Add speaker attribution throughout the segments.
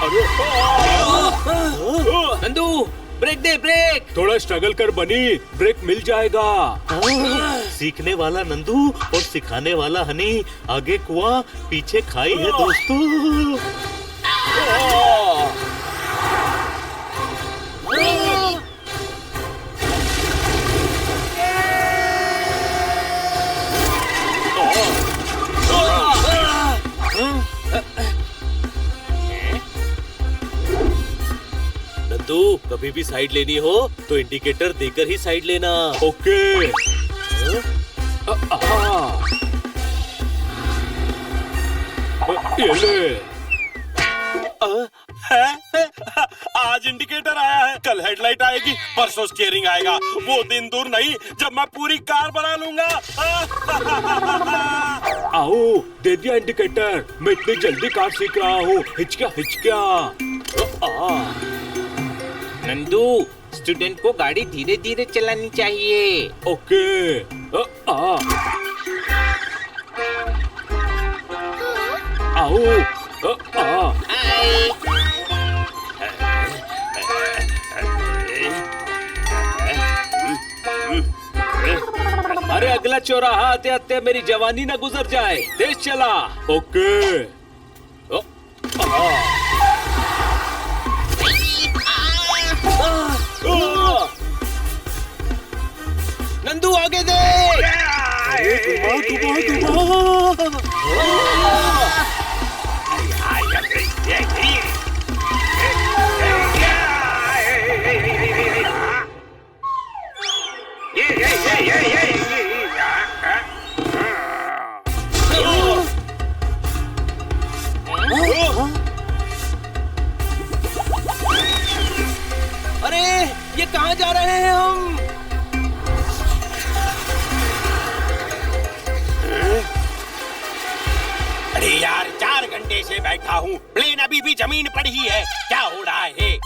Speaker 1: अरे
Speaker 2: नंदू, ब्रेक दे, ब्रेक।
Speaker 1: थोड़ा स्ट्रगल कर बनी, ब्रेक मिल जाएगा।
Speaker 3: सीखने वाला नंदू और सिखाने वाला हनी, आगे कुआं पीछे खाई है दोस्तों। नंदू, कभी भी साइड लेनी हो तो इंडिकेटर देकर ही साइड लेना।
Speaker 1: ओके। ये ले।
Speaker 4: आज इंडिकेटर आया है, कल हेडलाइट आएगी, परसों स्टीयरिंग आएगा। वो दिन दूर नहीं जब मैं पूरी कार बना लूंगा।
Speaker 1: आओ, दे दिया इंडिकेटर। मैं इतनी जल्दी कार सीख रहा हूँ। हिचक्या हिचक्या।
Speaker 2: नंदू, स्टूडेंट को गाड़ी धीरे धीरे चलानी चाहिए।
Speaker 1: ओके। आओ।
Speaker 2: अरे अगला चौराहा आते आते मेरी जवानी ना गुजर जाए। तेज चला।
Speaker 1: ओके।
Speaker 2: नंदू, आगे दे। अरे, ये कहाँ जा रहे हैं हम?
Speaker 4: अरे यार, 4 घंटे से बैठा हूँ, प्लेन अभी भी जमीन पर ही है। क्या हो रहा है?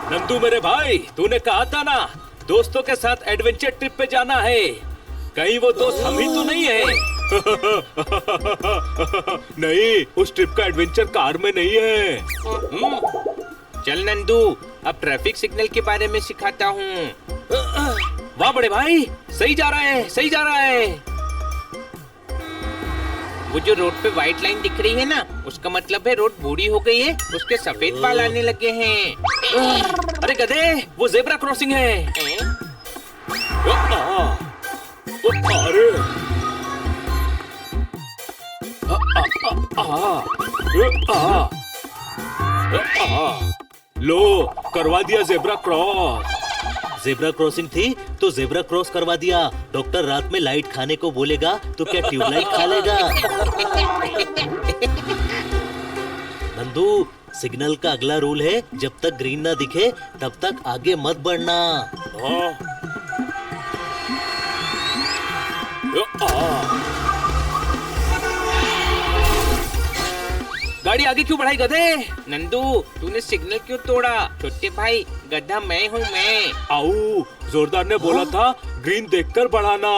Speaker 1: नंदू मेरे भाई, तूने कहा था ना दोस्तों के साथ एडवेंचर ट्रिप पे जाना है। कहीं वो दोस्त हम ही तो नहीं है? नहीं, उस ट्रिप का एडवेंचर कार में नहीं है।
Speaker 2: चल नंदू, अब ट्रैफिक सिग्नल के बारे में सिखाता हूँ। वाह बड़े भाई, सही जा रहा है, सही जा रहा है। वो जो रोड पे व्हाइट लाइन दिख रही है ना, उसका मतलब है रोड बूढ़ी हो गई है, उसके सफेद बाल आने लगे हैं।
Speaker 1: अरे गधे, वो जेब्रा क्रॉसिंग है। अरे लो, करवा दिया जेब्रा क्रॉस।
Speaker 3: जेब्रा क्रॉसिंग थी तो जेब्रा क्रॉस करवा दिया। डॉक्टर रात में लाइट खाने को बोलेगा तो क्या ट्यूबलाइट खा लेगा? नंदू, सिग्नल का अगला रूल है, जब तक ग्रीन ना दिखे तब तक आगे मत बढ़ना।
Speaker 2: गाड़ी आगे क्यों बढ़ाई गधे? नंदू, तूने सिग्नल क्यों तोड़ा? छोटे भाई, गधा मैं हूँ मैं।
Speaker 1: आओ, जोरदार ने बोला था ग्रीन देखकर बढ़ाना।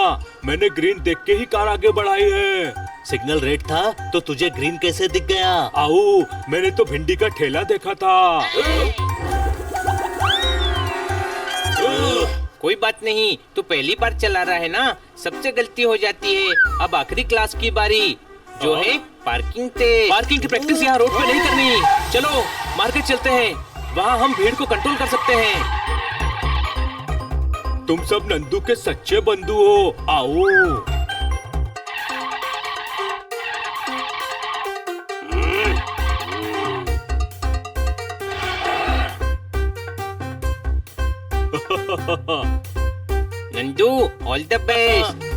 Speaker 1: मैंने ग्रीन देख के ही कार आगे बढ़ाई है।
Speaker 3: सिग्नल रेड था तो तुझे ग्रीन कैसे दिख गया?
Speaker 1: आओ, मैंने तो भिंडी का ठेला देखा था।
Speaker 2: कोई बात नहीं, तू पहली बार चला रहा है ना, सबसे गलती हो जाती है। अब आखिरी क्लास की बारी, जो है पार्किंग की प्रैक्टिस यहाँ रोड पे नहीं करनी। चलो मार्केट चलते हैं, वहाँ हम भीड़ को कंट्रोल कर सकते हैं।
Speaker 1: तुम सब नंदू के सच्चे बंधु हो। आओ।
Speaker 2: Nandu, all the best.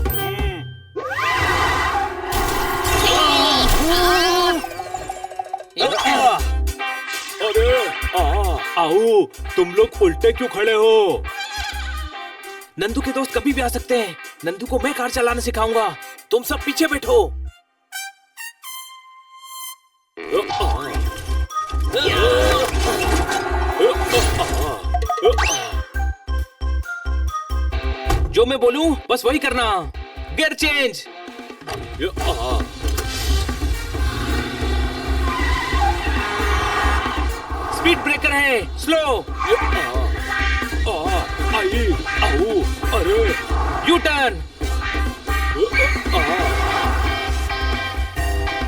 Speaker 1: अरे आओ, तुम लोग उल्टे क्यों खड़े हो? नंदू के दोस्त कभी भी आ सकते हैं। नंदू को मैं कार चलाना सिखाऊंगा। तुम सब पीछे बैठो। जो मैं बोलूं बस वही करना। Gear change. स्पीड ब्रेकर है, स्लो। अरे यू टर्न।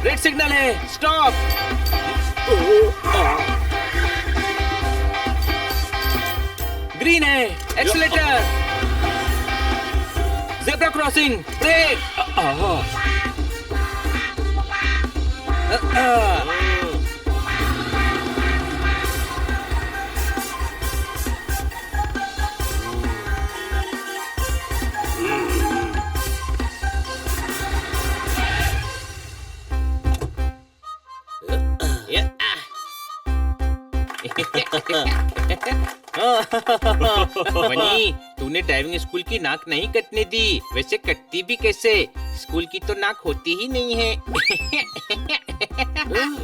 Speaker 1: रेड सिग्नल है, स्टॉप। ग्रीन है, accelerator. Zebra crossing, brake.
Speaker 2: Bunny, तूने ड्राइविंग स्कूल की नाक नहीं कटने दी। वैसे कटती भी कैसे? स्कूल की तो नाक होती ही नहीं है।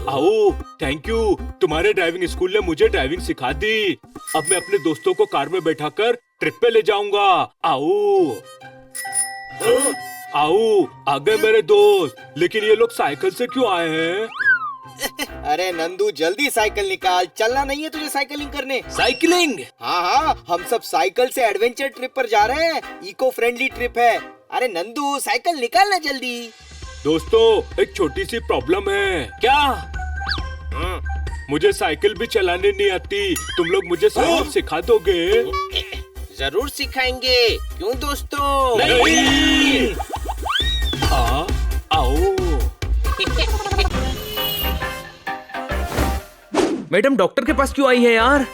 Speaker 1: आओ, थैंक यू। तुम्हारे ड्राइविंग स्कूल ने मुझे ड्राइविंग सिखा दी। अब मैं अपने दोस्तों को कार में बैठाकर ट्रिप पे ले जाऊंगा। आओ आओ, आ गए मेरे दोस्त। लेकिन ये लोग साइकिल से क्यों आए हैं?
Speaker 5: अरे नंदू, जल्दी साइकिल निकाल। चलना नहीं है तुझे साइकिलिंग करने?
Speaker 1: साइकिलिंग?
Speaker 5: हाँ हाँ, हम सब साइकिल से एडवेंचर ट्रिप पर जा रहे हैं। इको फ्रेंडली ट्रिप है। अरे नंदू, साइकिल निकालना जल्दी।
Speaker 1: दोस्तों, एक छोटी सी प्रॉब्लम है। क्या? मुझे साइकिल भी चलाने नहीं आती। तुम लोग मुझे साइकिल सिखा दोगे?
Speaker 2: जरूर सिखाएंगे। क्यों दोस्तों?
Speaker 1: नहीं। आओ। मैडम डॉक्टर के पास क्यों आई है यार?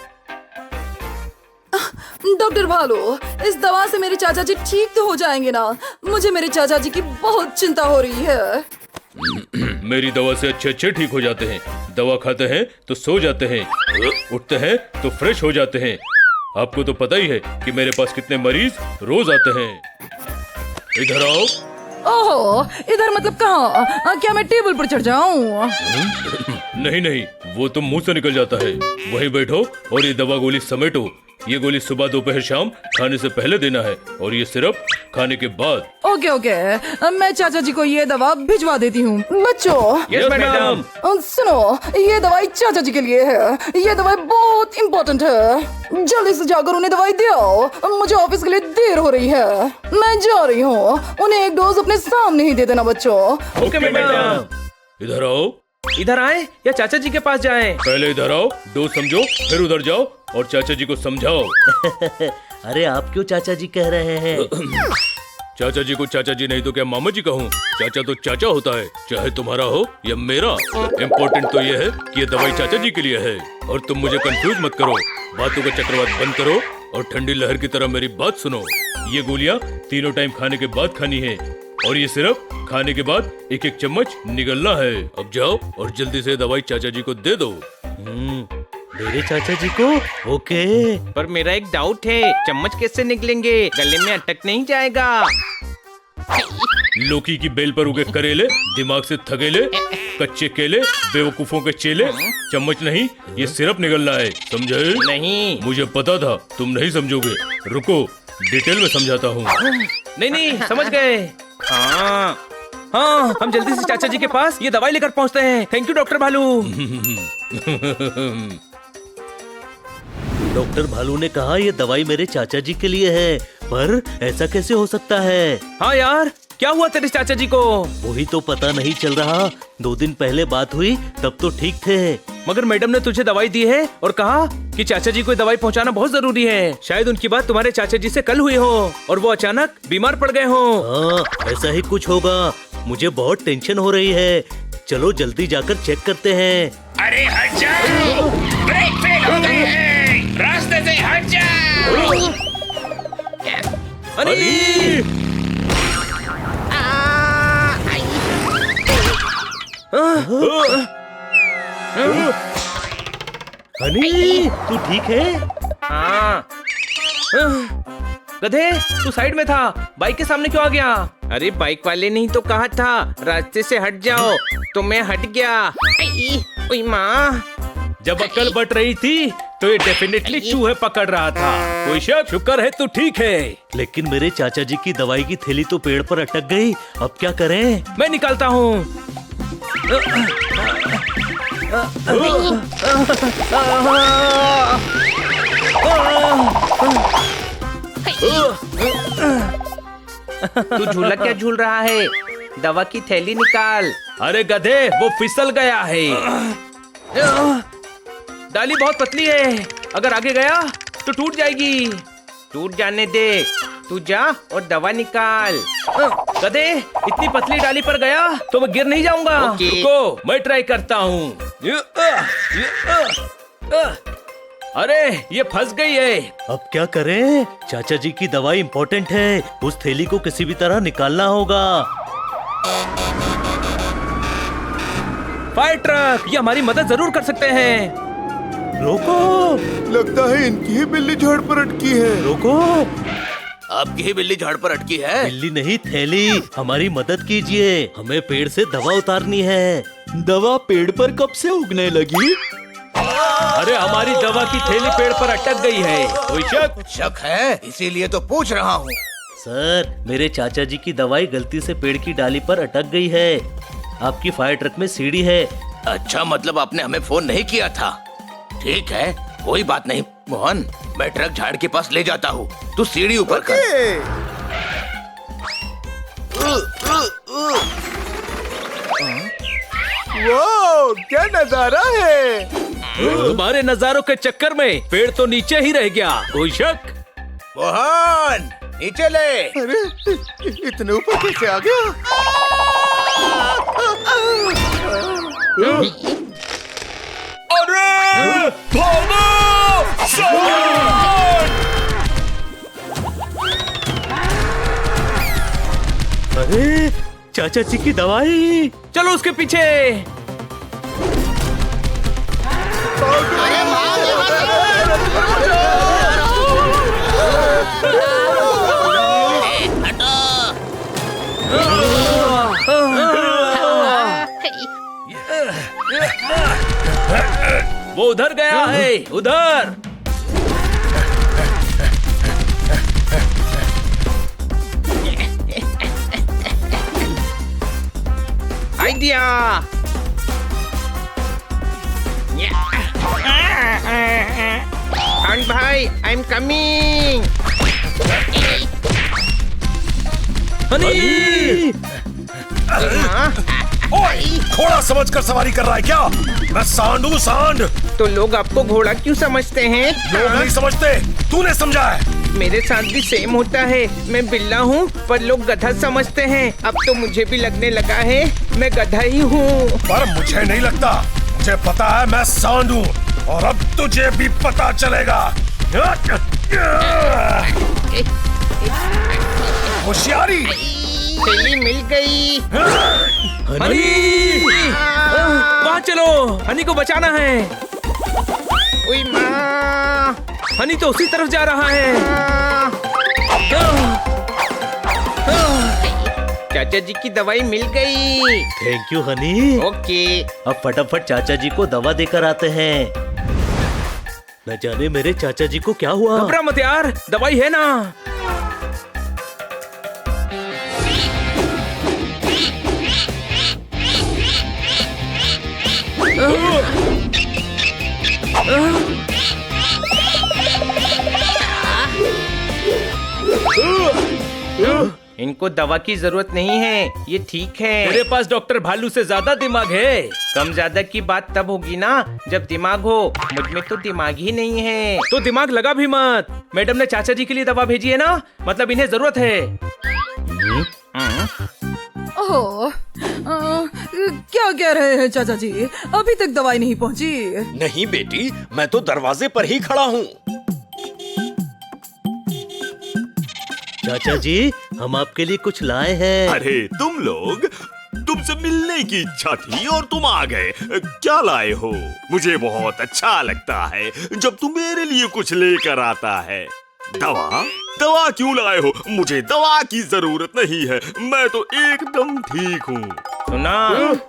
Speaker 6: डॉक्टर भालू, इस दवा से मेरे चाचा जी ठीक तो हो जाएंगे ना? मुझे मेरे चाचा जी की बहुत चिंता हो रही है।
Speaker 7: मेरी दवा से अच्छे अच्छे ठीक हो जाते हैं। दवा खाते हैं तो सो जाते हैं, उठते हैं तो फ्रेश हो जाते हैं। आपको तो पता ही है कि मेरे पास कितने मरीज रोज आते हैं। इधर आओ।
Speaker 6: ओहो, इधर मतलब कहाँ? क्या मैं टेबल पर चढ़ जाऊँ?
Speaker 7: नहीं नहीं, वो तो मुंह से निकल जाता है। वहीं बैठो और ये दवा गोली समेटो। ये गोली सुबह दोपहर शाम खाने से पहले देना है और ये सिर्फ खाने के बाद।
Speaker 6: ओके ओके, मैं चाचा जी को ये दवा भिजवा देती हूँ। बच्चों,
Speaker 7: यस मैडम।
Speaker 6: सुनो, ये दवाई चाचा जी के लिए है। ये दवाई बहुत इम्पोर्टेंट है। जल्दी से जाकर उन्हें दवाई दे आओ। मुझे ऑफिस के लिए देर हो रही है। मैं जा रही हूँ। उन्हें एक डोज अपने सामने ही दे देना बच्चों।
Speaker 7: Okay madam. इधर आओ।
Speaker 1: इधर आए या चाचा जी के पास जाएं?
Speaker 7: पहले इधर आओ, डोज समझो, फिर उधर जाओ और चाचा जी को समझाओ।
Speaker 3: अरे आप क्यों चाचा जी कह रहे हैं?
Speaker 7: चाचा जी को चाचा जी नहीं तो क्या मामा जी कहूँ? चाचा तो चाचा होता है, चाहे तुम्हारा हो या मेरा। इम्पोर्टेंट तो ये है कि ये दवाई चाचा जी के लिए है। और तुम मुझे कंफ्यूज मत करो। बातों का चक्रवात बंद करो और ठंडी लहर की तरह मेरी बात सुनो। ये गोलियाँ तीनों टाइम खाने के बाद खानी है और ये सिर्फ खाने के बाद एक एक चम्मच निगलना है। अब जाओ और जल्दी से दवाई चाचा जी को दे दो।
Speaker 3: मेरे चाचा जी को? ओके।
Speaker 2: पर मेरा एक डाउट है, चम्मच कैसे निकलेंगे? गले में अटक नहीं जाएगा?
Speaker 7: लौकी की बेल पर उगे करेले, दिमाग से थकेले, कच्चे केले, बेवकूफों के चेले। चम्मच नहीं, ये सिर्फ निगलना है, समझे?
Speaker 2: नहीं।
Speaker 7: मुझे पता था तुम नहीं समझोगे। रुको, डिटेल में समझाता हूँ।
Speaker 1: नहीं नहीं, समझ गए। हाँ, हम जल्दी से चाचा जी के पास ये दवाई लेकर पहुँचते हैं। थैंक यू डॉक्टर भालू।
Speaker 3: डॉक्टर भालू ने कहा ये दवाई मेरे चाचा जी के लिए है, पर ऐसा कैसे हो सकता है?
Speaker 1: हाँ यार, क्या हुआ तेरे चाचा जी को?
Speaker 3: वही तो पता नहीं चल रहा। 2 दिन पहले बात हुई तब तो ठीक थे।
Speaker 1: मगर मैडम ने तुझे दवाई दी है और कहा कि चाचा जी को दवाई पहुंचाना बहुत जरूरी है। शायद उनकी बात तुम्हारे चाचा जी से कल हुई हो और वो अचानक बीमार पड़ गए हो।
Speaker 3: हाँ, ऐसा ही कुछ होगा। मुझे बहुत टेंशन हो रही है। चलो जल्दी जाकर चेक करते हैं।
Speaker 2: अरे हट जाओ, ब्रेक फेल हो गए हैं, रास्ते से हट जाओ।
Speaker 1: अरे
Speaker 3: हनी, तू ठीक है?
Speaker 2: हाँ। गधे, तू साइड में था, बाइक के सामने क्यों आ गया? अरे बाइक वाले ने ही तो कहा था रास्ते से हट जाओ, तो मैं हट गया। ओए माँ,
Speaker 1: जब अक्ल बट रही थी तो ये डेफिनेटली चूहे पकड़ रहा था। कोई शक? शुक्र है तू ठीक है।
Speaker 3: लेकिन मेरे चाचा जी की दवाई की थैली तो पेड़ पर अटक गई, अब क्या करें?
Speaker 2: मैं निकालता हूँ। तू झूला क्या झूल रहा है? दवा की थैली निकाल।
Speaker 1: अरे गधे, वो फिसल गया है।
Speaker 2: डाली बहुत पतली है, अगर आगे गया तो टूट जाएगी। टूट जाने दे, तू जा और दवा निकाल।
Speaker 1: गधे, इतनी पतली डाली पर गया तो मैं गिर नहीं जाऊंगा।
Speaker 2: ओके।
Speaker 1: रुको, मैं ट्राई करता हूँ। अरे ये फंस गई है।
Speaker 3: अब क्या करें? चाचा जी की दवाई इम्पोर्टेंट है, उस थैली को किसी भी तरह निकालना होगा।
Speaker 1: फायर ट्रक, ये हमारी मदद जरूर कर सकते हैं।
Speaker 3: रोको,
Speaker 8: लगता है इनकी ही बिल्ली झाड़ पर अटकी है।
Speaker 3: रोको।
Speaker 8: आपकी ही बिल्ली झाड़ पर अटकी है।
Speaker 3: बिल्ली नहीं, थैली। हमारी मदद कीजिए, हमें पेड़ से दवा उतारनी है।
Speaker 8: दवा पेड़ पर कब से उगने लगी?
Speaker 1: अरे हमारी दवा की थैली पेड़ पर अटक गई है। कोई शक?
Speaker 8: शक है, इसीलिए तो पूछ रहा हूँ।
Speaker 3: सर, मेरे चाचा जी की दवाई गलती से पेड़ की डाली पर अटक गई है। आपकी फायर ट्रक में सीढ़ी है।
Speaker 8: अच्छा, मतलब आपने हमें फोन नहीं किया था। ठीक है, कोई बात नहीं मोहन, मैं ट्रक झाड़ के पास ले जाता हूँ, तू सीढ़ी ऊपर कर।
Speaker 5: वो क्या नजारा है।
Speaker 1: तुम्हारे नजारों के चक्कर में पेड़ तो नीचे ही रह गया। कोई शक?
Speaker 8: मोहन, नीचे ले।
Speaker 5: अरे इतने ऊपर कैसे आ गया?
Speaker 4: अरे भागो!
Speaker 3: अरे चाचा जी की दवाई।
Speaker 1: चलो उसके पीछे। वो उधर गया है, उधर।
Speaker 2: आइडिया। अन भाई, आई एम कमिंग।
Speaker 4: ओए, घोड़ा समझकर सवारी कर रहा है क्या? मैं सांड हूँ, सांड।
Speaker 2: तो लोग आपको घोड़ा क्यों समझते हैं?
Speaker 4: लोग नहीं समझते, तूने समझा है।
Speaker 2: मेरे साथ भी सेम होता है। मैं बिल्ला हूँ पर लोग गधा समझते हैं। अब तो मुझे भी लगने लगा है मैं गधा ही हूँ।
Speaker 4: पर मुझे नहीं लगता, मुझे पता है मैं सांड हूँ, और अब तुझे भी पता चलेगा। होशियारी।
Speaker 2: थैली मिल गई।
Speaker 1: हनी, वहाँ चलो, हनी को बचाना है।
Speaker 2: ओए माँ,
Speaker 1: हनी तो उसी तरफ जा रहा है।
Speaker 2: चाचा जी की दवाई मिल गई।
Speaker 3: Thank you Honey.
Speaker 2: ओके।
Speaker 3: अब फटाफट चाचा जी को दवा देकर आते हैं। न जाने मेरे चाचा जी को क्या हुआ।
Speaker 1: घबरा मत यार, दवाई है ना।
Speaker 2: इनको दवा की जरूरत नहीं है, ये ठीक है।
Speaker 1: मेरे पास डॉक्टर भालू से ज्यादा दिमाग है।
Speaker 2: कम ज्यादा की बात तब होगी ना जब दिमाग हो। मुझ में तो दिमाग ही नहीं है।
Speaker 1: तो दिमाग लगा भी मत। मैडम ने चाचा जी के लिए दवा भेजी है ना, मतलब इन्हें जरूरत है।
Speaker 6: ओह, क्या कह रहे हैं चाचा जी? अभी तक दवाई नहीं पहुंची?
Speaker 4: नहीं बेटी, मैं तो दरवाजे पर ही खड़ा हूँ।
Speaker 3: चाचा जी, हम आपके लिए कुछ लाए हैं।
Speaker 9: अरे तुम लोग, तुमसे मिलने की इच्छा थी और तुम आ गए। क्या लाए हो? मुझे बहुत अच्छा लगता है जब तुम मेरे लिए कुछ लेकर आता है। दवा, दवा क्यों लाए हो? मुझे दवा की जरूरत नहीं है, मैं तो एकदम ठीक हूँ।
Speaker 2: सुना,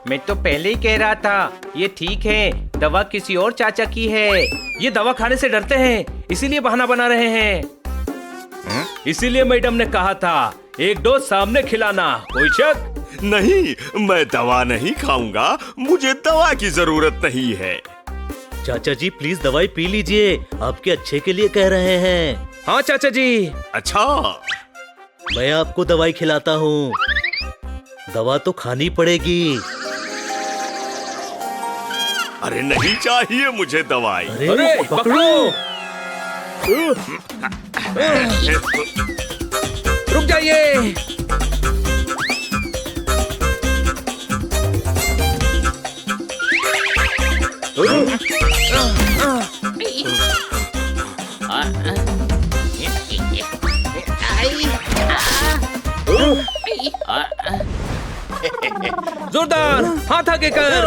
Speaker 2: मैं तो पहले ही कह रहा था, ये ठीक है, दवा किसी और चाचा की है। ये दवा खाने से डरते हैं, इसीलिए बहाना बना रहे हैं।
Speaker 7: इसीलिए मैडम ने कहा था एक डोज सामने खिलाना। कोई शक?
Speaker 9: नहीं, मैं दवा नहीं खाऊंगा, मुझे दवा की जरूरत नहीं है।
Speaker 3: चाचा जी प्लीज दवाई पी लीजिए, आपके अच्छे के लिए कह रहे हैं।
Speaker 2: हाँ चाचा जी।
Speaker 9: अच्छा,
Speaker 3: मैं आपको दवाई खिलाता हूँ, दवा तो खानी पड़ेगी।
Speaker 9: अरे नहीं चाहिए मुझे दवाई।
Speaker 3: अरे
Speaker 2: पकड़ो। रुक जाइए। जोरदार हाथ आगे कर।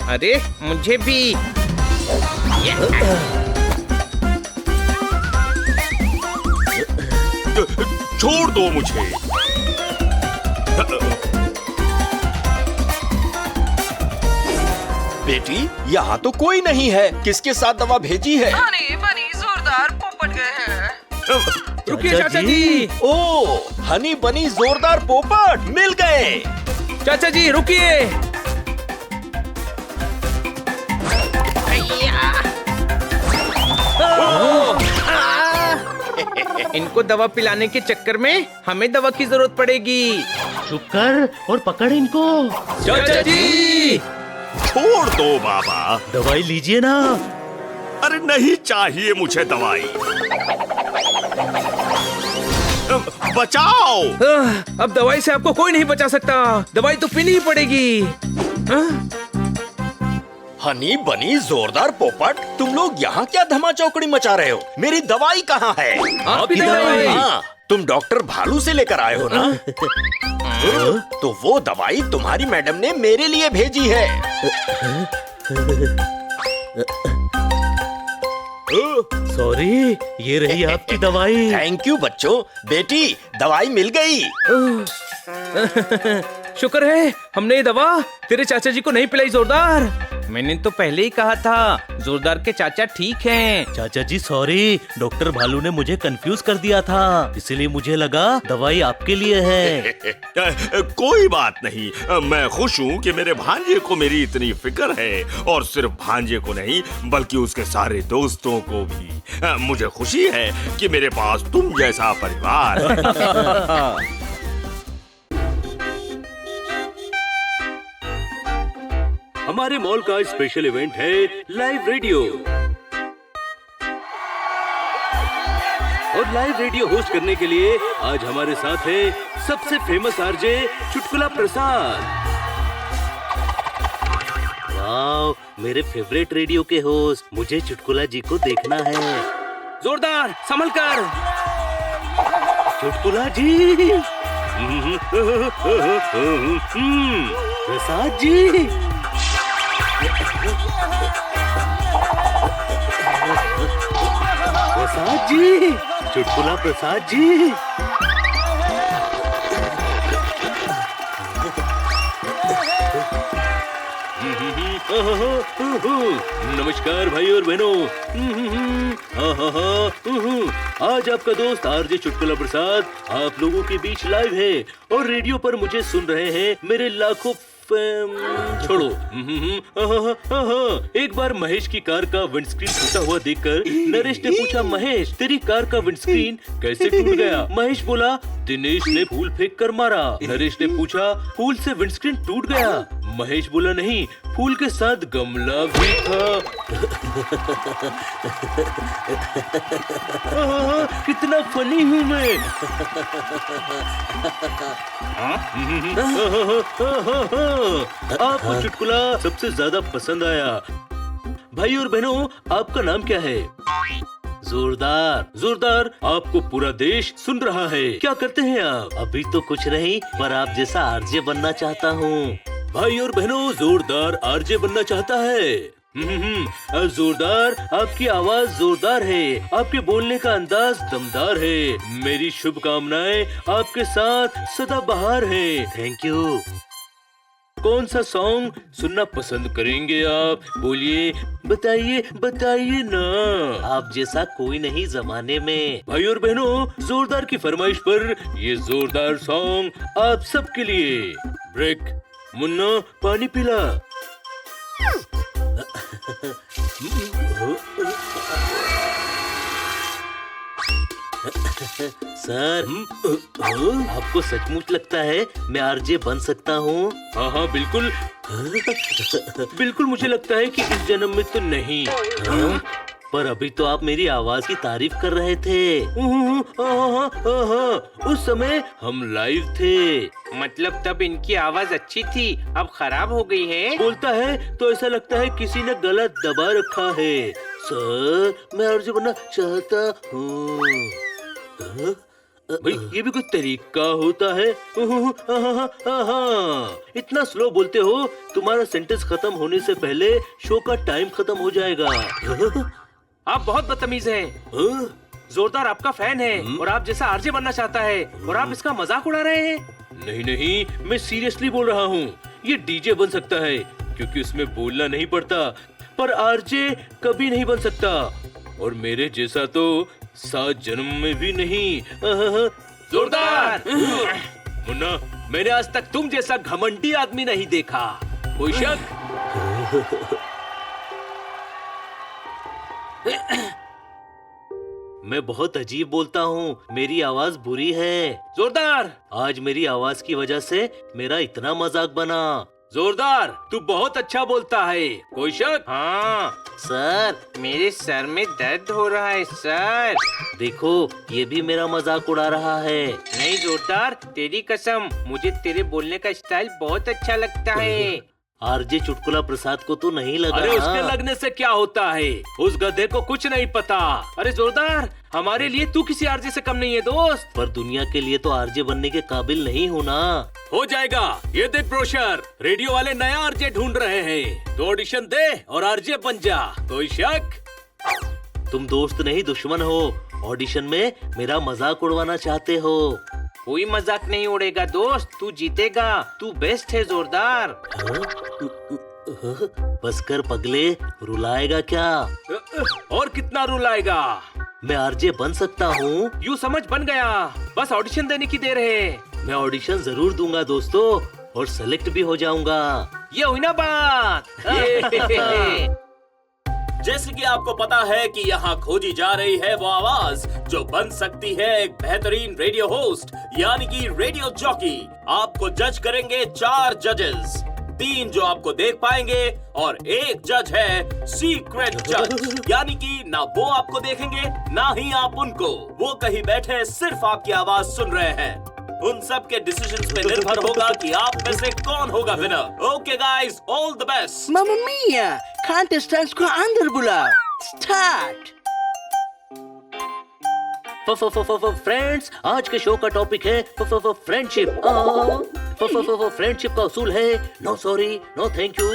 Speaker 2: अरे मुझे भी।
Speaker 9: छोड़ दो मुझे।
Speaker 10: बेटी, यहाँ तो कोई नहीं है, किसके साथ दवा भेजी है?
Speaker 6: हनी बनी जोरदार पोपट गए हैं।
Speaker 2: रुकिए चाचा जी।
Speaker 10: ओ, हनी बनी जोरदार पोपट मिल गए।
Speaker 2: चाचा जी रुकिए। इनको दवा पिलाने के चक्कर में हमें दवा की जरूरत पड़ेगी।
Speaker 3: चुप कर और पकड़ इनको।
Speaker 2: चाचा जी।
Speaker 9: छोड़ दो बाबा।
Speaker 3: दवाई लीजिए ना।
Speaker 9: अरे नहीं चाहिए मुझे दवाई। बचाओ।
Speaker 2: अब दवाई से आपको कोई नहीं बचा सकता, दवाई तो पीनी ही पड़ेगी।
Speaker 10: हनी बनी जोरदार पोपट, तुम लोग यहाँ क्या धमाचौकड़ी मचा रहे हो? मेरी दवाई कहाँ है?
Speaker 2: आपकी दवाई?
Speaker 10: हाँ, तुम डॉक्टर भालू से लेकर आए हो ना? तो वो दवाई तुम्हारी मैडम ने मेरे लिए भेजी है।
Speaker 3: सॉरी, ये रही आपकी दवाई।
Speaker 10: थैंक यू बच्चों। बेटी, दवाई मिल गई।
Speaker 2: शुक्र है हमने ये दवा तेरे चाचा जी को नहीं पिलाई जोरदार। मैंने तो पहले ही कहा था जोरदार के चाचा ठीक हैं।
Speaker 3: चाचा जी सॉरी, डॉक्टर भालू ने मुझे कंफ्यूज कर दिया था, इसलिए मुझे लगा दवाई आपके लिए है।
Speaker 9: कोई बात नहीं, मैं खुश हूँ कि मेरे भांजे को मेरी इतनी फिक्र है, और सिर्फ भांजे को नहीं बल्कि उसके सारे दोस्तों को भी। मुझे खुशी है कि मेरे पास तुम जैसा परिवार है।
Speaker 1: हमारे मॉल का स्पेशल इवेंट है लाइव रेडियो, और लाइव रेडियो होस्ट करने के लिए आज हमारे साथ है सबसे फेमस आरजे चुटकुला प्रसाद।
Speaker 3: वाह, मेरे फेवरेट रेडियो के होस्ट, मुझे चुटकुला जी को देखना है।
Speaker 2: जोरदार संभल कर।
Speaker 3: चुटकुला जी। प्रसाद जी। प्रसाद जी, चुटकुला प्रसाद जी।
Speaker 1: नमस्कार भाई और बहनों। आज आपका दोस्त आरजे चुटकुला प्रसाद आप लोगों के बीच लाइव है, और रेडियो पर मुझे सुन रहे हैं मेरे लाखों छोड़ो। एक बार महेश की कार का विंडस्क्रीन टूटा हुआ देखकर नरेश ने पूछा, महेश तेरी कार का विंडस्क्रीन कैसे टूट गया? महेश बोला, दिनेश ने फूल फेंक कर मारा। नरेश ने पूछा, फूल से विंडस्क्रीन टूट गया? महेश बोला, नहीं, फूल के साथ गमला भी था। कितना फनी हूँ मैं। आपको चुटकुला सबसे ज्यादा पसंद आया। भाई और बहनों, आपका नाम क्या है? जोरदार। जोरदार, आपको पूरा देश सुन रहा है। क्या करते हैं आप?
Speaker 3: अभी तो कुछ नहीं, पर आप जैसा आरजे बनना चाहता हूँ।
Speaker 1: भाई और बहनों, जोरदार आरजे बनना चाहता है। जोरदार, आपकी आवाज जोरदार है, आपके बोलने का अंदाज दमदार है। मेरी शुभकामनाएं आपके साथ सदाबहार है। Thank you. कौन सा सॉन्ग सुनना पसंद करेंगे आप? बोलिए, बताइए बताइए ना। आप जैसा कोई नहीं जमाने में। भाई और बहनों, जोरदार की फरमाइश पर ये जोरदार सॉन्ग आप सबके लिए। ब्रेक। मुन्ना, पानी पिला। सर, आपको सचमुच लगता है मैं आरजे बन सकता हूँ? हाँ हाँ बिल्कुल। बिल्कुल मुझे लगता है कि इस जन्म में तो नहीं। हाँ? पर अभी तो आप मेरी आवाज की तारीफ कर रहे थे। उस समय हम लाइव थे।
Speaker 2: मतलब तब इनकी आवाज अच्छी थी, अब खराब हो गई है।
Speaker 1: बोलता है तो ऐसा लगता है किसी ने गला दबा रखा है। सर, मैं आरजे बनना चाहता हूँ। भाई, ये भी कोई तरीका होता है? इतना स्लो बोलते हो, तुम्हारा सेंटेंस खत्म होने से पहले शो का टाइम खत्म हो जाएगा।
Speaker 2: आप बहुत बदतमीज हैं। जोरदार आपका फैन है और आप जैसा आरजे बनना चाहता है और आप इसका मजाक उड़ा रहे हैं।
Speaker 1: नहीं नहीं, मैं सीरियसली बोल रहा हूँ। ये डीजे बन सकता है क्योंकि उसमें बोलना नहीं पड़ता, पर आरजे कभी नहीं बन सकता। और मेरे जैसा तो 7 जन्म में भी नहीं।
Speaker 2: जोरदार।
Speaker 1: मुन्ना,
Speaker 2: मैंने आज तक तुम जैसा घमंडी आदमी नहीं देखा। कोई शक?
Speaker 1: मैं बहुत अजीब बोलता हूँ, मेरी आवाज बुरी है।
Speaker 2: जोरदार।
Speaker 1: आज मेरी आवाज की वजह से मेरा इतना मजाक बना।
Speaker 2: जोरदार, तू बहुत अच्छा बोलता है। कोई शक? हाँ
Speaker 1: सर,
Speaker 2: मेरे सर में दर्द हो रहा है सर।
Speaker 1: देखो, ये भी मेरा मजाक उड़ा रहा है।
Speaker 2: नहीं जोरदार, तेरी कसम, मुझे तेरे बोलने का स्टाइल बहुत अच्छा लगता है।
Speaker 1: आरजे चुटकुला प्रसाद को तो नहीं लगा।
Speaker 2: अरे उसके लगने से क्या होता है? उस गधे को कुछ नहीं पता। अरे जोरदार, हमारे लिए तू किसी आरजे से कम नहीं है दोस्त।
Speaker 1: पर दुनिया के लिए तो आरजे बनने के काबिल नहीं हूँ ना।
Speaker 2: हो जाएगा। ये देख ब्रोशर, रेडियो वाले नया आरजे ढूंढ रहे हैं, तो ऑडिशन दे और आरजे बन जा। कोई शक?
Speaker 1: तुम दोस्त नहीं दुश्मन हो। ऑडिशन में मेरा मजाक उड़वाना चाहते हो।
Speaker 2: कोई मजाक नहीं उड़ेगा दोस्त, तू जीतेगा। तू बेस्ट है जोरदार।
Speaker 1: बस कर पगले, रुलाएगा क्या?
Speaker 2: और कितना रुलाएगा?
Speaker 1: मैं आरजे बन सकता हूँ।
Speaker 2: यू समझ बन गया, बस ऑडिशन देने की देर है।
Speaker 1: मैं ऑडिशन जरूर दूंगा दोस्तों, और सेलेक्ट भी हो जाऊंगा।
Speaker 2: ये हुई ना बात।
Speaker 11: जैसे कि आपको पता है कि यहाँ खोजी जा रही है वो आवाज जो बन सकती है एक बेहतरीन रेडियो होस्ट, यानी कि रेडियो जॉकी। आपको जज करेंगे 4 जजेस, 3 जो आपको देख पाएंगे और 1 जज है सीक्रेट जज, यानी कि ना वो आपको देखेंगे ना ही आप उनको। वो कहीं बैठे सिर्फ आपकी आवाज सुन रहे हैं। उन सब के डिसीजंस पे निर्भर होगा कि आप में से कौन होगा winner. Okay guys, all the best.
Speaker 12: मामा मिया, कंटेस्टेंट्स को अंदर बुलाओ। स्टार्ट।
Speaker 1: फ्रेंड्स, आज के शो का टॉपिक है फ्रेंडशिप। फ्रेंडशिप का उसूल है no sorry no thank you.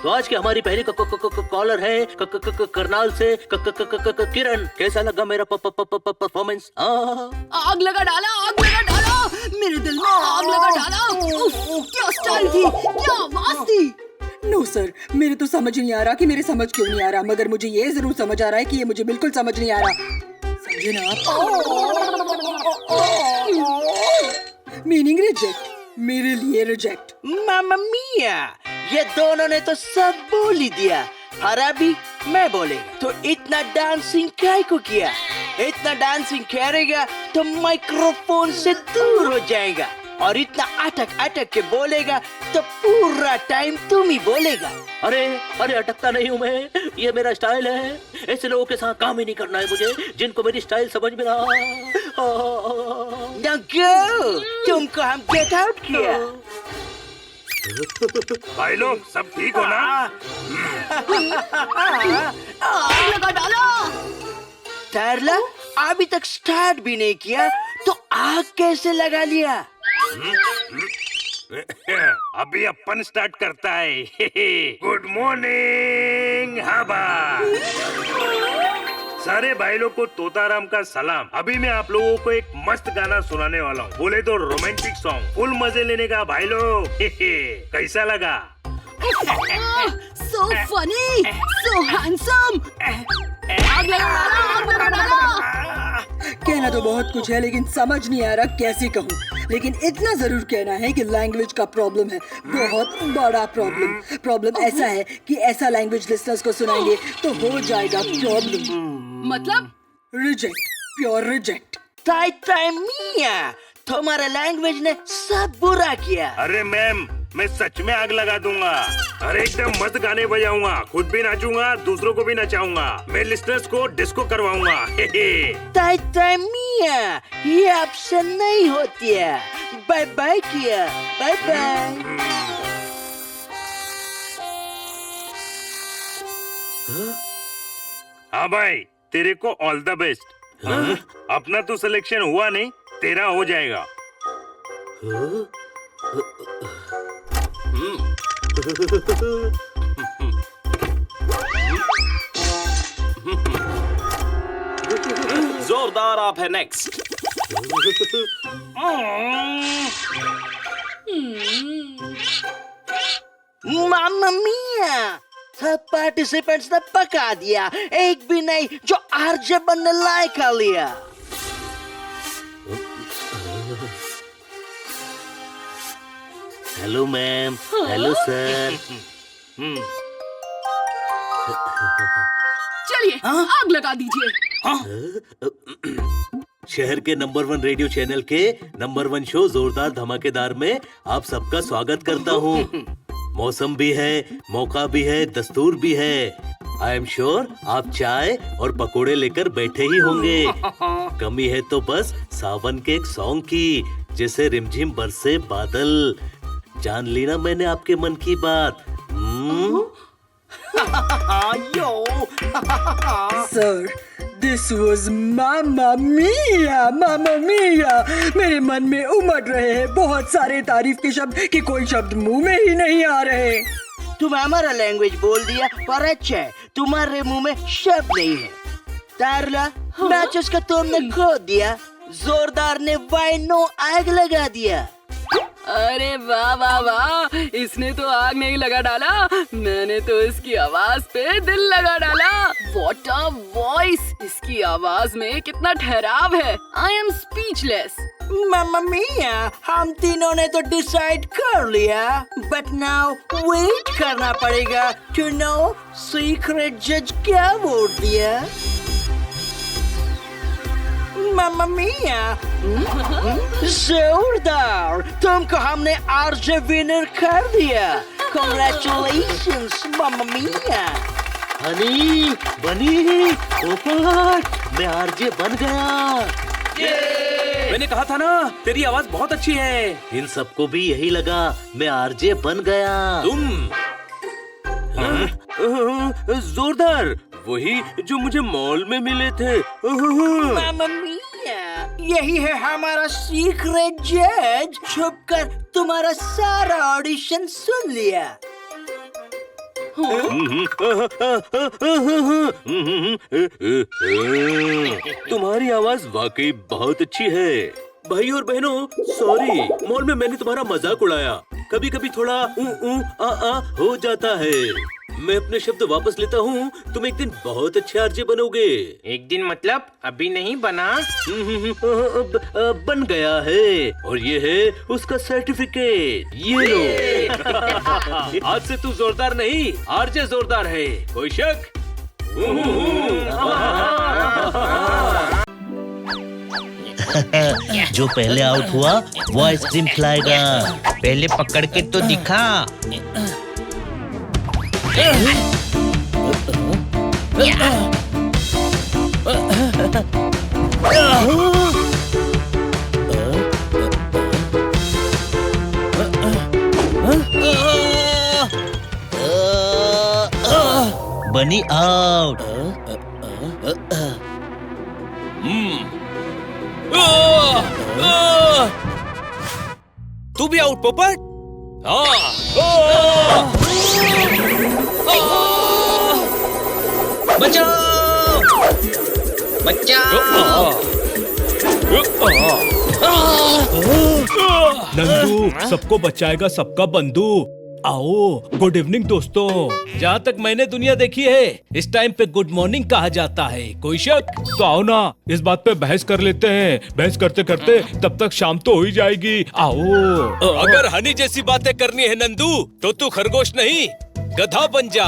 Speaker 1: तो आज की हमारी पहली कॉलर है करनाल से किरण। कैसा लगा मेरा परफॉर्मेंस?
Speaker 6: आग लगा डाला, आग लगा डाला, मेरे दिल में आग लगा डाला। उफ, क्या स्टाइल थी, क्या आवाज थी। नो सर, मेरे तो समझ नहीं आ रहा कि मेरे समझ क्यों नहीं आ रहा, मगर मुझे ये जरूर समझ आ रहा है कि ये मुझे बिल्कुल समझ नहीं आ रहा। समझे ना आप? मीनिंग रिजेक्ट, मेरे लिए रिजेक्ट।
Speaker 12: मामा मिया, ये दोनों ने तो सब बोल ही दिया, और अभी मैं बोलेगा। तो इतना डांसिंग काय को किया? इतना डांसिंग करेगा तो माइक्रोफोन से दूर हो जाएगा, और इतना अटक अटक के बोलेगा तो पूरा टाइम तुम ही बोलेगा।
Speaker 1: अरे अरे, अटकता नहीं हूँ मैं, ये मेरा स्टाइल है। ऐसे लोगों के साथ काम ही नहीं करना है मुझे, जिनको मेरी स्टाइल समझ में ना।
Speaker 12: तुमको हम गेट आउट किया।
Speaker 9: भाई लोग सब ठीक हो ना?
Speaker 6: आग लगा डाला।
Speaker 12: टारला, अभी तक स्टार्ट भी नहीं किया तो आग कैसे लगा लिया?
Speaker 9: अभी अपन स्टार्ट करता है। Good morning. सिंहाबा। सारे भाई लोग को तोताराम का सलाम। अभी मैं आप लोगों को एक मस्त गाना सुनाने वाला हूँ, बोले तो रोमांटिक सॉन्ग। फुल मजे लेने का भाई लोग। कैसा लगा?
Speaker 6: So funny, so handsome. आग लगा डाला, आग लगा डाला।
Speaker 13: कहना तो बहुत कुछ है लेकिन समझ नहीं आ रहा कैसे कहूँ। लेकिन इतना जरूर कहना है कि लैंग्वेज का प्रॉब्लम है, बहुत बड़ा प्रॉब्लम। प्रॉब्लम ऐसा है कि ऐसा लैंग्वेज लिसनर्स को सुनाएंगे तो हो जाएगा प्रॉब्लम।
Speaker 6: मतलब?
Speaker 13: Reject, pure reject.
Speaker 12: मिया, तुम्हारे लैंग्वेज ने सब बुरा किया।
Speaker 9: अरे मैम, मैं सच में आग लगा दूंगा। अरे एकदम मस्त गाने बजाऊंगा, खुद भी नाचूंगा, दूसरों को भी नचाऊंगा। मैं लिस्टनर्स को डिस्को करवाऊंगा।
Speaker 12: मिया, ये आपसे नहीं होती है। बाय बाय किया, बाय बाय।
Speaker 9: हाँ भाई, तेरे को ऑल द बेस्ट। अपना तो सिलेक्शन हुआ नहीं, तेरा हो जाएगा।
Speaker 11: जोरदार आप है नेक्स्ट।
Speaker 12: मामा मिया, सब पार्टिसिपेंट्स ने पका दिया, एक भी नहीं जो आरजे बनने लायक कर लिया।
Speaker 3: Hello ma'am, hello sir.
Speaker 6: चलिए आग लगा दीजिए।
Speaker 1: शहर के नंबर 1 रेडियो चैनल के नंबर 1 शो जोरदार धमाकेदार में आप सबका स्वागत करता हूँ। मौसम भी है, मौका भी है, दस्तूर भी है। आई एम श्योर आप चाय और पकोड़े लेकर बैठे ही होंगे। कमी है तो बस सावन के एक सॉन्ग की, जैसे रिमझिम बरसे बादल। जान ली ना मैंने आपके मन की बात।
Speaker 13: सर, दिस वॉज मामा मिया, मामा मिया। मेरे मन में उमड़ रहे हैं बहुत सारे तारीफ के शब्द कि कोई शब्द मुंह में ही नहीं आ रहे।
Speaker 12: तुम हमारा लैंग्वेज बोल दिया पर अच्छा है, तुम्हारे मुंह में शब्द नहीं है। तारला, मैचेस का तुमने खो दिया, जोरदार ने वाइनो आग लगा दिया।
Speaker 6: अरे वाह वाह वाह, इसने तो आग नहीं लगा डाला, मैंने तो इसकी आवाज पे दिल लगा डाला। What a voice! इसकी आवाज में कितना ठहराव है। I am speechless.
Speaker 12: मामा मिया, हम तीनों ने तो डिसाइड कर लिया, बट नाउ वेट करना पड़ेगा टू नो सीक्रेट जज क्या वोट दिया। मामा मिया, जोरदार, तुमको हमने आरजे विनर कर दिया। Congratulations, मामा मिया।
Speaker 1: हनी, बनी, पोपट, मैं आरजे बन गया।
Speaker 2: मैंने कहा था ना, तेरी आवाज बहुत अच्छी है।
Speaker 1: इन सबको भी यही लगा, मैं आरजे बन गया।
Speaker 2: तुम
Speaker 1: जोरदार, वही जो मुझे मॉल में मिले थे।
Speaker 12: मामा मिया, यही है हमारा सीक्रेट जज, छुपकर तुम्हारा सारा ऑडिशन सुन लिया।
Speaker 1: तुम्हारी आवाज वाकई बहुत अच्छी है। भाई और बहनों, सॉरी, मॉल में मैंने तुम्हारा मजाक उड़ाया। कभी कभी थोड़ा आ हो जाता है। मैं अपने शब्द वापस लेता हूँ। तुम एक दिन बहुत अच्छे आरजे बनोगे।
Speaker 2: एक दिन मतलब अभी नहीं बना?
Speaker 1: बन गया है, और ये है उसका सर्टिफिकेट। ये लो।
Speaker 2: आज से तू जोरदार नहीं, आरजे जोरदार है। कोई शक?
Speaker 14: जो पहले आउट हुआ वो आइसक्रीम खिलाएगा।
Speaker 15: पहले पकड़ के तो दिखा।
Speaker 14: बनी आउट।
Speaker 2: तू भी आउट पोपट। बचाओ बचाओ।
Speaker 7: नंदू सबको बचाएगा सबका बंधु। आओ, गुड इवनिंग दोस्तों। जहाँ तक मैंने दुनिया देखी है इस टाइम पे गुड मॉर्निंग कहा जाता है। कोई शक? तो आओ ना इस बात पे बहस कर लेते हैं। बहस करते करते तब तक शाम तो हो ही जाएगी। आओ।
Speaker 16: अगर हनी जैसी बातें करनी है नंदू तो तू खरगोश नहीं गधा बन जा।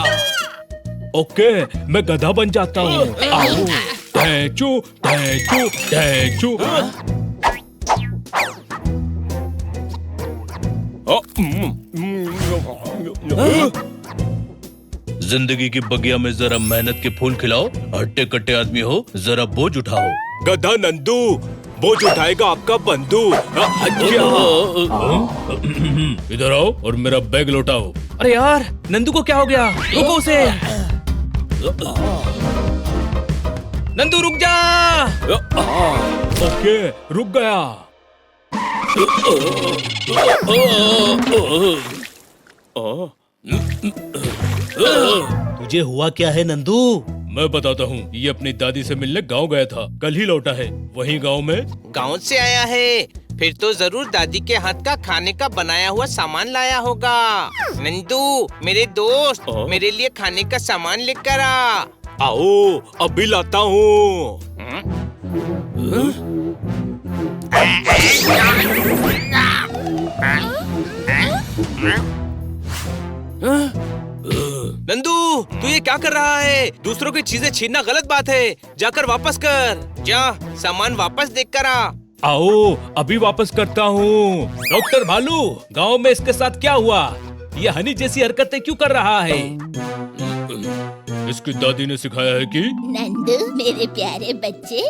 Speaker 7: ओके, मैं गधा बन जाता हूँ। आओ। ढैचू ढैचू ढैचू। जिंदगी की बगिया में जरा मेहनत के फूल खिलाओ। हट्टे कट्टे आदमी हो, जरा बोझ उठाओ।
Speaker 16: गधा नंदू बोझ उठाएगा आपका बंधु।
Speaker 7: इधर आओ और मेरा बैग लौटाओ।
Speaker 2: अरे यार, नंदू को क्या हो गया? रुको उसे। नंदू रुक जा।
Speaker 7: ओके, रुक गया।
Speaker 14: तुझे हुआ क्या है नंदू?
Speaker 7: मैं बताता हूँ। ये अपनी दादी से मिलने गांव गया था, कल ही लौटा है। वहीं गांव में।
Speaker 2: गांव से आया है? फिर तो जरूर दादी के हाथ का खाने का बनाया हुआ सामान लाया होगा। नंदू मेरे दोस्त, मेरे लिए खाने का सामान लेकर आ।
Speaker 16: आओ अभी लाता हूँ।
Speaker 2: नंदू तू ये क्या कर रहा है? दूसरों की चीजें छीनना गलत बात है। जाकर वापस कर। जा सामान वापस देख कर आ।
Speaker 7: आओ अभी वापस करता हूँ। डॉक्टर भालू, गांव में इसके साथ क्या हुआ? ये हनी जैसी हरकतें क्यों कर रहा है? इसकी दादी ने सिखाया है कि
Speaker 17: नंदू मेरे प्यारे बच्चे,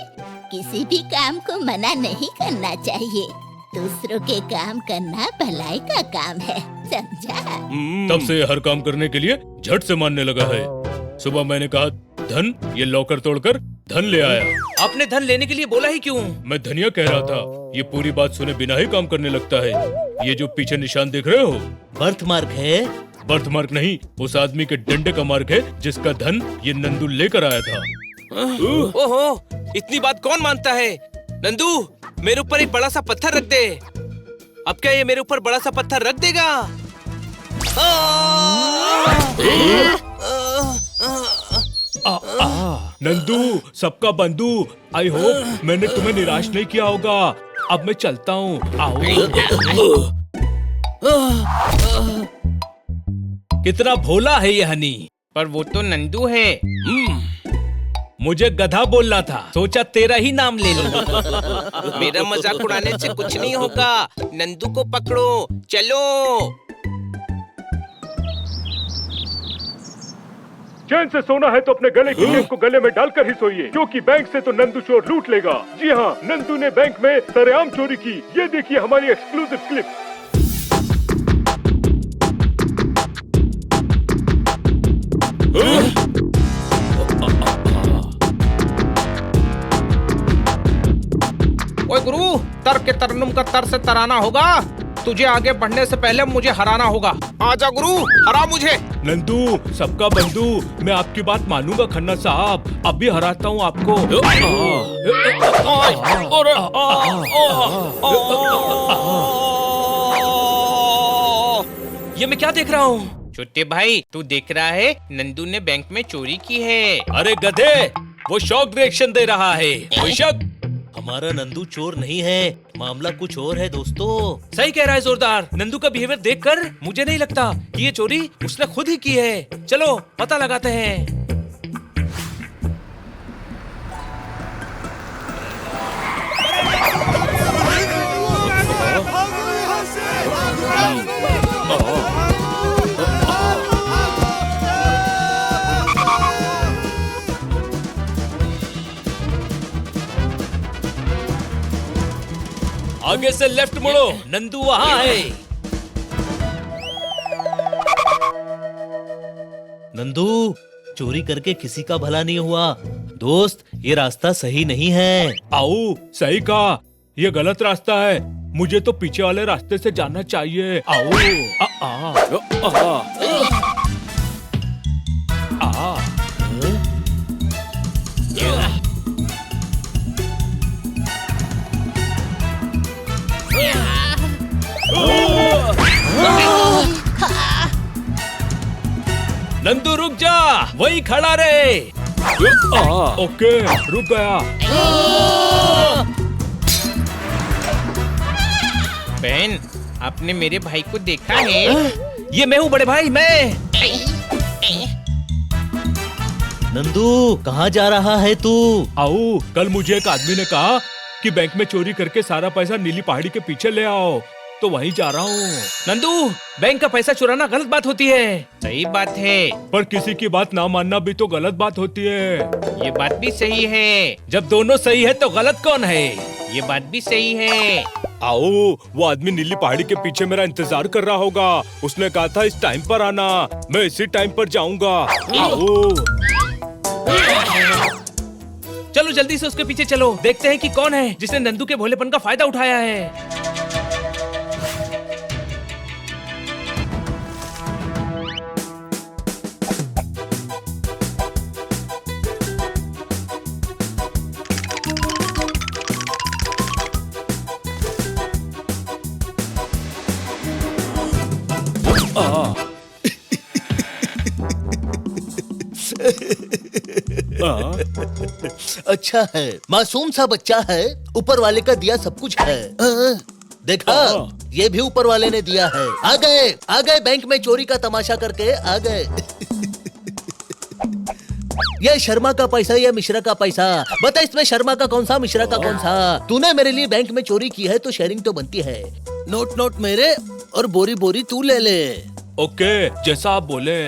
Speaker 17: किसी भी काम को मना नहीं करना चाहिए। दूसरों के काम करना भलाई का काम है, समझा?
Speaker 7: तब से ये हर काम करने के लिए झट से मानने लगा है। सुबह मैंने कहा धन, ये लॉकर तोड़कर धन ले आया।
Speaker 2: आपने धन लेने के लिए बोला ही क्यों?
Speaker 7: मैं धनिया कह रहा था। ये पूरी बात सुने बिना ही काम करने लगता है। ये जो पीछे निशान देख रहे हो,
Speaker 14: बर्थ मार्क है?
Speaker 7: बर्थ मार्क नहीं, उस आदमी के डंडे का मार्क है जिसका धन ये नंदू लेकर आया था।
Speaker 2: ओहो, इतनी बात कौन मानता है? नंदू मेरे ऊपर एक बड़ा सा पत्थर रख दे। अब क्या ये मेरे ऊपर बड़ा सा पत्थर रख देगा?
Speaker 7: नंदू सबका बंधु, आई होप मैंने तुम्हें निराश नहीं किया होगा। अब मैं चलता हूँ।
Speaker 2: कितना भोला है ये हनी। पर वो तो नंदू है।
Speaker 7: मुझे गधा बोलना था, सोचा तेरा ही नाम ले लूं।
Speaker 2: मेरा मजाक उड़ाने से कुछ नहीं होगा। नंदू को पकड़ो, चलो।
Speaker 18: चैन से सोना है तो अपने गले की चेन को गले में डालकर ही सोइए, क्योंकि बैंक से तो नंदू चोर लूट लेगा। जी हाँ, नंदू ने बैंक में सरेआम चोरी की। ये देखिए हमारी एक्सक्लूसिव क्लिप।
Speaker 2: ओए गुरु, तर के तरन्नुम का तर से तराना होगा। तुझे आगे बढ़ने से पहले मुझे हराना होगा। आजा गुरु, हरा मुझे।
Speaker 7: नंदू सबका बंधु, मैं आपकी बात मानूंगा खन्ना साहब। अभी हराता हूँ आपको।
Speaker 2: ये मैं क्या देख रहा हूँ? छोटे भाई, तू देख रहा है नंदू ने बैंक में चोरी की है।
Speaker 7: अरे गधे, वो शॉक रिएक्शन दे रहा है। कोई शक?
Speaker 14: हमारा नंदू चोर नहीं है, मामला कुछ और है दोस्तों।
Speaker 2: सही कह रहा है जोरदार। नंदू का बिहेवियर देखकर मुझे नहीं लगता कि ये चोरी उसने खुद ही की है। चलो पता लगाते हैं।
Speaker 7: आगे से लेफ्ट मुड़ो, नंदू वहाँ है।
Speaker 14: नंदू, चोरी करके किसी का भला नहीं हुआ। दोस्त, ये रास्ता सही नहीं है।
Speaker 7: आओ, सही कहा, ये गलत रास्ता है। मुझे तो पीछे वाले रास्ते से जाना चाहिए। आओ।
Speaker 16: नंदू रुक जा, वही खड़ा रहे।
Speaker 18: ओके, रुक गया।
Speaker 2: बहन, आपने मेरे भाई को देखा है? ये मैं हूँ बड़े भाई, मैं।
Speaker 14: नंदू कहाँ जा रहा है तू?
Speaker 18: आओ, कल मुझे एक आदमी ने कहा कि बैंक में चोरी करके सारा पैसा नीली पहाड़ी के पीछे ले आओ, तो वहीं जा रहा हूँ।
Speaker 2: नंदू, बैंक का पैसा चुराना गलत बात होती है। सही बात है,
Speaker 18: पर किसी की बात ना मानना भी तो गलत बात होती है।
Speaker 2: ये बात भी सही है। जब दोनों सही है तो गलत कौन है? ये बात भी सही है।
Speaker 18: आओ, वो आदमी नीली पहाड़ी के पीछे मेरा इंतजार कर रहा होगा। उसने कहा था इस टाइम पर आना, मैं इसी टाइम पर जाऊंगा। आओ।
Speaker 2: चलो जल्दी से उसके पीछे चलो, देखते हैं कि कौन है जिसने नंदू के भोलेपन का फायदा उठाया है।
Speaker 19: अच्छा है, मासूम सा बच्चा है, ऊपर वाले का दिया सब कुछ है। देखा, ये भी ऊपर वाले ने दिया है। आ गए बैंक में चोरी का तमाशा करके आ गए। ये शर्मा का पैसा, ये मिश्रा का पैसा। बता इसमें शर्मा का कौन सा, मिश्रा का कौन सा? तूने मेरे लिए बैंक में चोरी की है तो शेयरिंग तो बनती है। नोट मेरे और बोरी बोरी तू ले ले।
Speaker 18: ओके, जैसा आप बोले।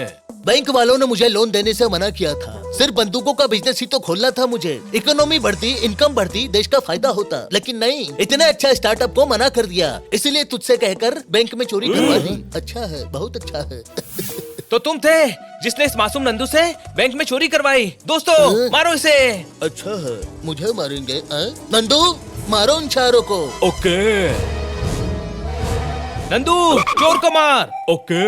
Speaker 19: बैंक वालों ने मुझे लोन देने से मना किया था। सिर्फ बंदूकों का बिजनेस ही तो खोलना था मुझे। इकोनॉमी बढ़ती, इनकम बढ़ती, देश का फायदा होता। लेकिन नहीं, इतने अच्छा स्टार्टअप को मना कर दिया। इसलिए तुझसे कहकर बैंक में चोरी करवा दी। अच्छा है, बहुत अच्छा है।
Speaker 2: तो तुम थे जिसने इस मासूम नंदू से बैंक में चोरी करवाई। दोस्तों, मारो इसे।
Speaker 19: अच्छा है, मुझे मारेंगे? नंदू, मारो उन चारों को।
Speaker 18: ओके।
Speaker 2: नंदू, चोर को मार।
Speaker 18: ओके।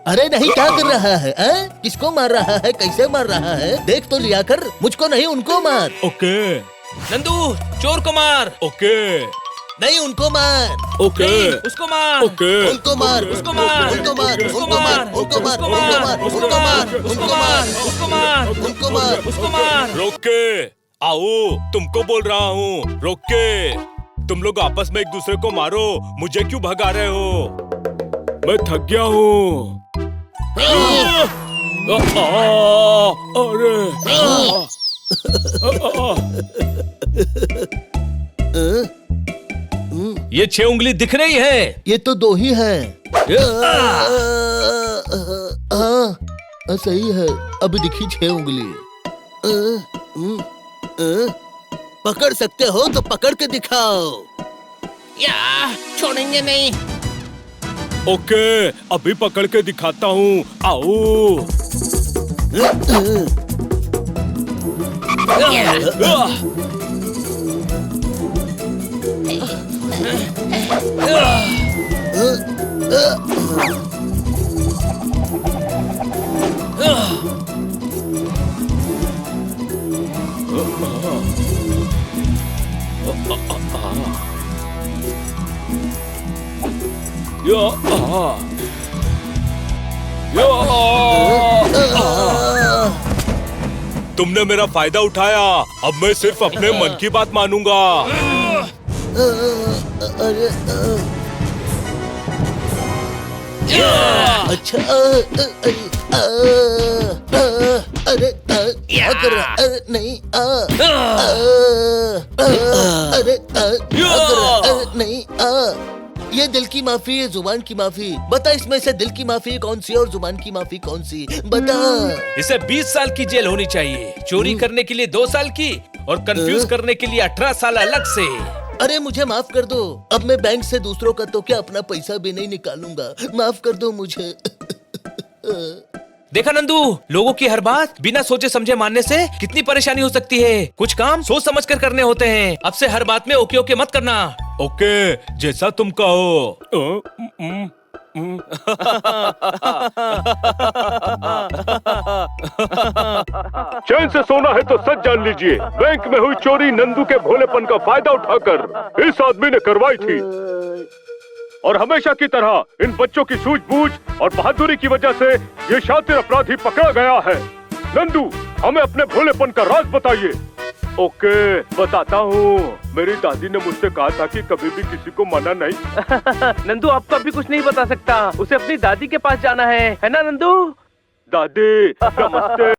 Speaker 19: अरे नहीं, क्या कर रहा है? किसको मार रहा है, कैसे मार रहा है? देख तो लिया कर, मुझको नहीं उनको मार।
Speaker 18: ओके।
Speaker 2: नंदू, चोर को मार।
Speaker 18: ओके।
Speaker 19: नहीं, उनको मार।
Speaker 18: ओके।
Speaker 2: उसको मार।
Speaker 18: ओके।
Speaker 19: उनको मार।
Speaker 2: उसको मार।
Speaker 19: उनको मार।
Speaker 2: उसको मार।
Speaker 19: उनको मार।
Speaker 2: उसको मार। उसको मार। उसको मार। उसको मार।
Speaker 19: उनको मार।
Speaker 2: उसको मार।
Speaker 18: रोक के आओ, तुमको बोल रहा हूँ, रोक के। तुम लोग आपस में एक दूसरे को मारो, मुझे क्यों भगा रहे हो? मैं थक गया हूँ।
Speaker 2: ये 6 उंगली दिख रही है।
Speaker 19: ये तो 2 ही है। सही है, अब दिखी 6 उंगली। पकड़ सकते हो तो पकड़ के दिखाओ।
Speaker 2: या, छोड़ेंगे नहीं।
Speaker 18: ओके, अभी पकड़ के दिखाता हूँ। आओ। तुमने मेरा फायदा उठाया, अब मैं सिर्फ अपने मन की बात मानूंगा।
Speaker 19: अच्छा, अरे क्या कर रहा? अरे नहीं, अरे नहीं, ये दिल की माफी, ये जुबान की माफी। बता इसमें से दिल की माफी कौन सी और जुबान की माफी कौन सी? बता।
Speaker 2: इसे 20 साल की जेल होनी चाहिए, चोरी करने के लिए 2 साल की और कंफ्यूज करने के लिए 18 साल अलग से।
Speaker 19: अरे मुझे माफ कर दो, अब मैं बैंक से दूसरों का तो क्या अपना पैसा भी नहीं निकालूंगा। माफ कर दो मुझे।
Speaker 2: देखा नंदू, लोगों की हर बात बिना सोचे समझे मानने से कितनी परेशानी हो सकती है। कुछ काम सोच समझ कर करने होते हैं। अब से हर बात में ओके ओके मत करना।
Speaker 18: ओके, जैसा तुम कहो। चैन से सोना है तो सच जान लीजिए, बैंक में हुई चोरी नंदू के भोलेपन का फायदा उठाकर इस आदमी ने करवाई थी। और हमेशा की तरह इन बच्चों की सूझबूझ और बहादुरी की वजह से ये शातिर अपराधी पकड़ा गया है। नंदू, हमें अपने भोलेपन का राज बताइए। ओके, बताता हूँ। मेरी दादी ने मुझसे कहा था कि कभी भी किसी को मना नहीं।
Speaker 1: नंदू आपको अभी कुछ नहीं बता सकता, उसे अपनी दादी के पास जाना है ना नंदू?
Speaker 18: दादी नमस्ते।